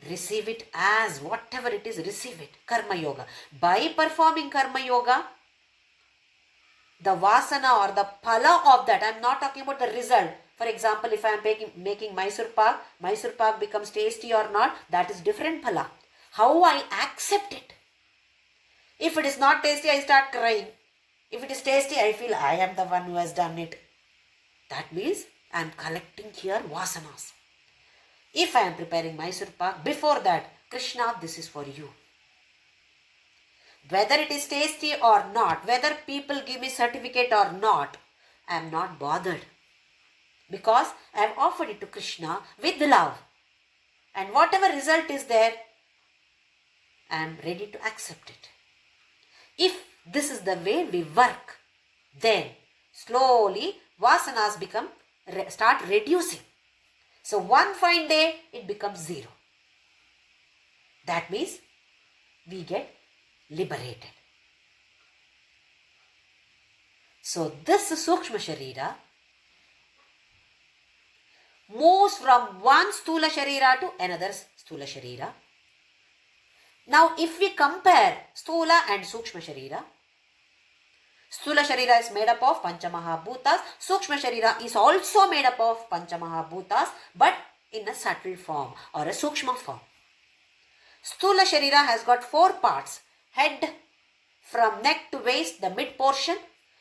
[SPEAKER 1] receive it as whatever it is, receive it. Karma Yoga. By performing Karma Yoga, the vasana or the phala of that, I am not talking about the result. For example, if I am making Mysore Pak becomes tasty or not, that is different phala. How I accept it. If it is not tasty, I start crying. If it is tasty, I feel I am the one who has done it. That means I am collecting here vasanas. If I am preparing Mysore Pak, before that, Krishna, this is for you. Whether it is tasty or not, whether people give me certificate or not, I am not bothered. Because I have offered it to Krishna with love. And whatever result is there, I am ready to accept it. If this is the way we work, then slowly vasanas start reducing. So one fine day, it becomes 0. That means we get liberated. So this Sookshma Shareera moves from one Sthula Shareera to another Sthula Shareera. Now if we compare Sthula and Sookshma Shareera, Sthula Shareera is made up of Panchamahabhutas. Sookshma Shareera is also made up of Panchamahabhutas, but in a subtle form or a Sookshma form. Sthula Shareera has got 4 parts. Head from neck to waist, the mid portion,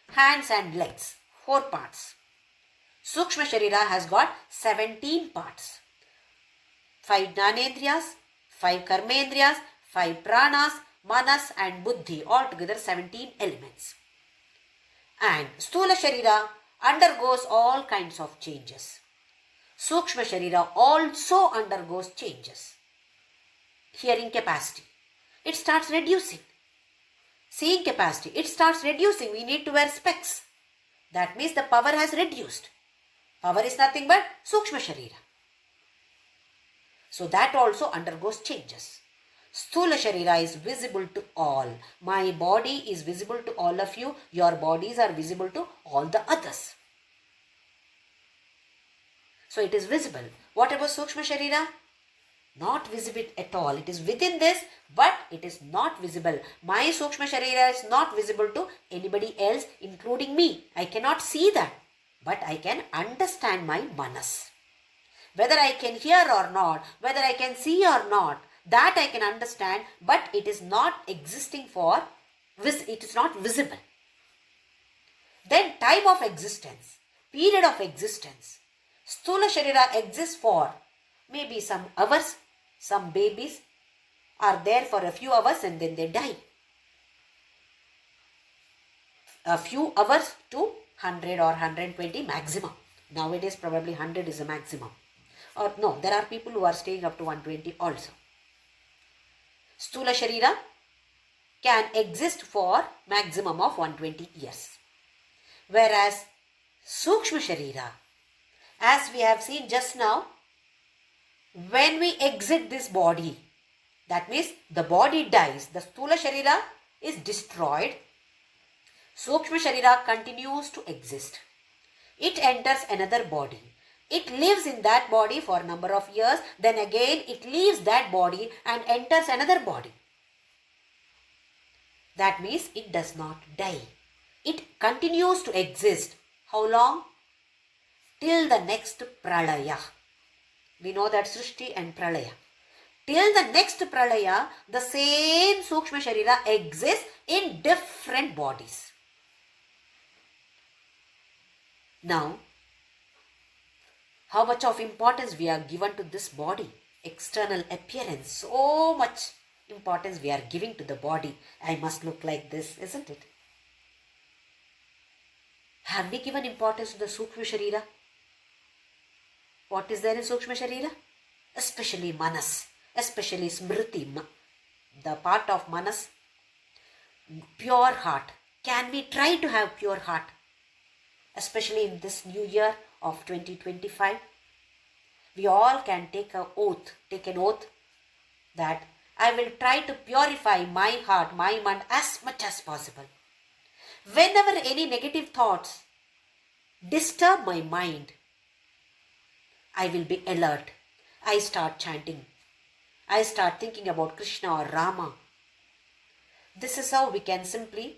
[SPEAKER 1] hands and legs. 4 parts. Sookshma Shareera has got 17 parts. 5 Jnanendriyas, 5 Karmendriyas, 5 Pranas, Manas and Buddhi. Altogether 17 elements. And Sthula Shareera undergoes all kinds of changes. Sookshma Shareera also undergoes changes. Hearing capacity, it starts reducing. Seeing capacity, it starts reducing. We need to wear specs. That means the power has reduced. Power is nothing but Sookshma Shareera. So that also undergoes changes. Sthula Shareera is visible to all. My body is visible to all of you. Your bodies are visible to all the others. So it is visible. What about Sookshma Shareera? Not visible at all. It is within this, but it is not visible. My Sookshma Shareera is not visible to anybody else, including me. I cannot see that, but I can understand my manas. Whether I can hear or not, whether I can see or not, that I can understand, but it is not existing for, it is not visible. Then time of existence, period of existence. Sthula Shareera exists for maybe some hours. Some babies are there for a few hours and then they die. A few hours to 100 or 120 maximum. Nowadays probably 100 is a maximum. Or no, there are people who are staying up to 120 also. Sthula Shareera can exist for maximum of 120 years. Whereas Sookshma Shareera, as we have seen just now, when we exit this body, that means the body dies, the Sthula Shareera is destroyed. Sookshma Shareera continues to exist. It enters another body. It lives in that body for a number of years. Then again it leaves that body and enters another body. That means it does not die. It continues to exist. How long? Till the next pralaya. We know that Srishti and Pralaya. Till the next Pralaya, the same Sookshma Shareera exists in different bodies. Now, how much of importance we are given to this body? External appearance. So much importance we are giving to the body. I must look like this, isn't it? Have we given importance to the Sookshma Shareera? What is there in Sookshma Shareera? Especially Manas, especially Smriti, the part of manas, pure heart. Can we try to have pure heart? Especially in this new year of 2025. We all can take an oath that I will try to purify my heart, my mind as much as possible. Whenever any negative thoughts disturb my mind, I will be alert. I start chanting. I start thinking about Krishna or Rama. This is how we can simply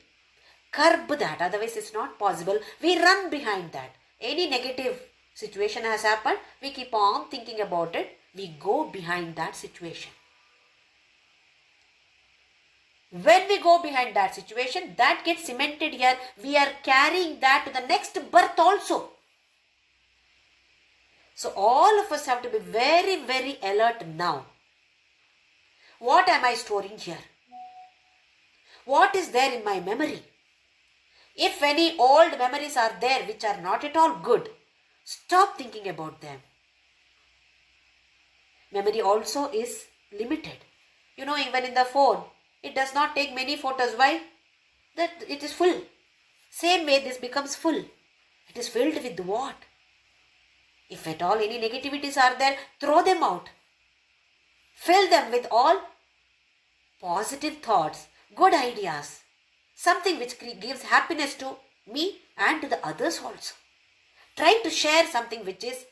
[SPEAKER 1] curb that. Otherwise, it's not possible. We run behind that. Any negative situation has happened, we keep on thinking about it. We go behind that situation. When we go behind that situation, that gets cemented here. We are carrying that to the next birth also. So all of us have to be very, very alert now. What am I storing here? What is there in my memory? If any old memories are there which are not at all good, stop thinking about them. Memory also is limited. Even in the phone, it does not take many photos. Why? That it is full. Same way this becomes full. It is filled with what? If at all any negativities are there, throw them out. Fill them with all positive thoughts, good ideas, something which gives happiness to me and to the others also. Try to share something which is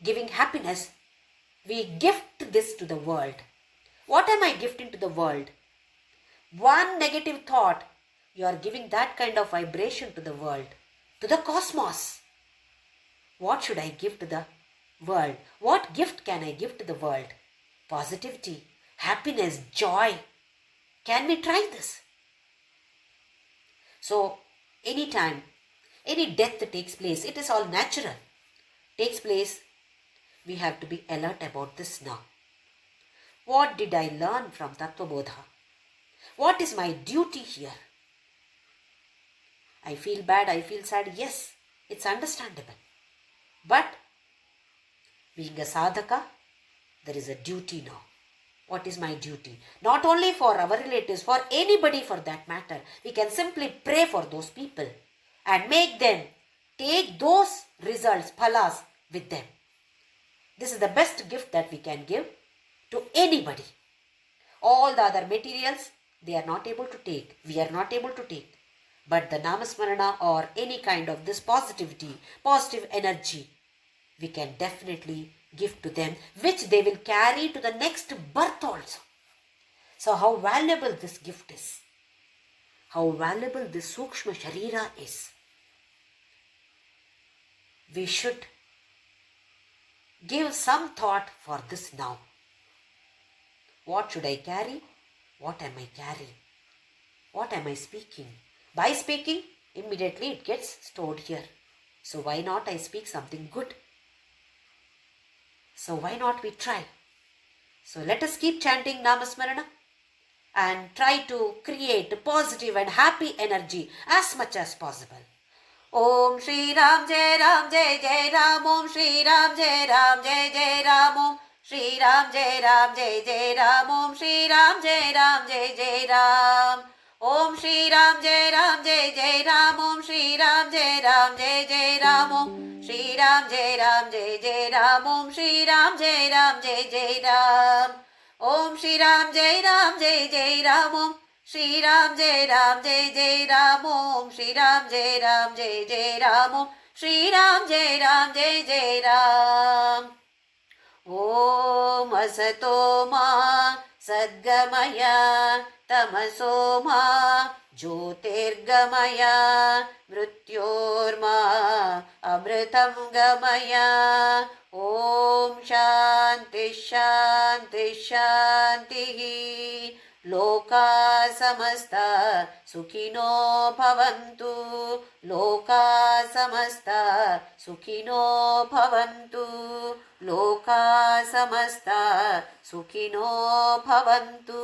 [SPEAKER 1] giving happiness. We gift this to the world. What am I gifting to the world? One negative thought, you are giving that kind of vibration to the world, to the cosmos. What should I give to the world? What gift can I give to the world? Positivity, happiness, joy. Can we try this? So, anytime, any death that takes place, it is all natural. Takes place, we have to be alert about this now. What did I learn from TATTVABODHA? What is my duty here? I feel bad, I feel sad. Yes, it's understandable. But being a sadhaka, there is a duty now. What is my duty? Not only for our relatives, for anybody for that matter. We can simply pray for those people and make them take those results, phalas, with them. This is the best gift that we can give to anybody. All the other materials, they are not able to take. We are not able to take. But the namasmarana or any kind of this positivity, positive energy, we can definitely give to them, which they will carry to the next birth also. So how valuable this gift is. How valuable this Sookshma Shareera is. We should give some thought for this now. What should I carry? What am I carrying? What am I speaking? By speaking, immediately it gets stored here. So why not I speak something good? So why not we try? So let us keep chanting Namasmarana and try to create positive and happy energy as much as possible. Om Shri Ram Jai Ram Jai Jai Ram. Om Shri Ram Jai Ram Jai Jai Ram. Om Shri Ram Jai Ram Jai Jai Ram. Om Shri Ram Jai Ram Jai Jai Ram. Om Shri Ram Jai Ram Jai Jai Ram. Om Shri Ram Jai Ram Jai Jai Ram. Om Shri Ram Jai Ram Jai Jai Ram. Om Shri Ram Jai Ram Jai Jai Ram. Om Shri Ram Jai Ram Jai Jai Ram. Om Shri Ram Jai Ram Jai Jai Ram. Om Shri Ram Jai Ram Jai Jai Ram. Om Shri Ram Jai Ram Jai Jai Ram. Om Asato Ma Sadgamaya Tamaso Ma Jyotirgamaya Mrityorma Amritam Gamaya. Om Shanti Shanti Shanti. Loka Samasta Sukhino Bhavantu. Loka Samasta Sukhino Bhavantu. Loka Samasta Sukhino Bhavantu.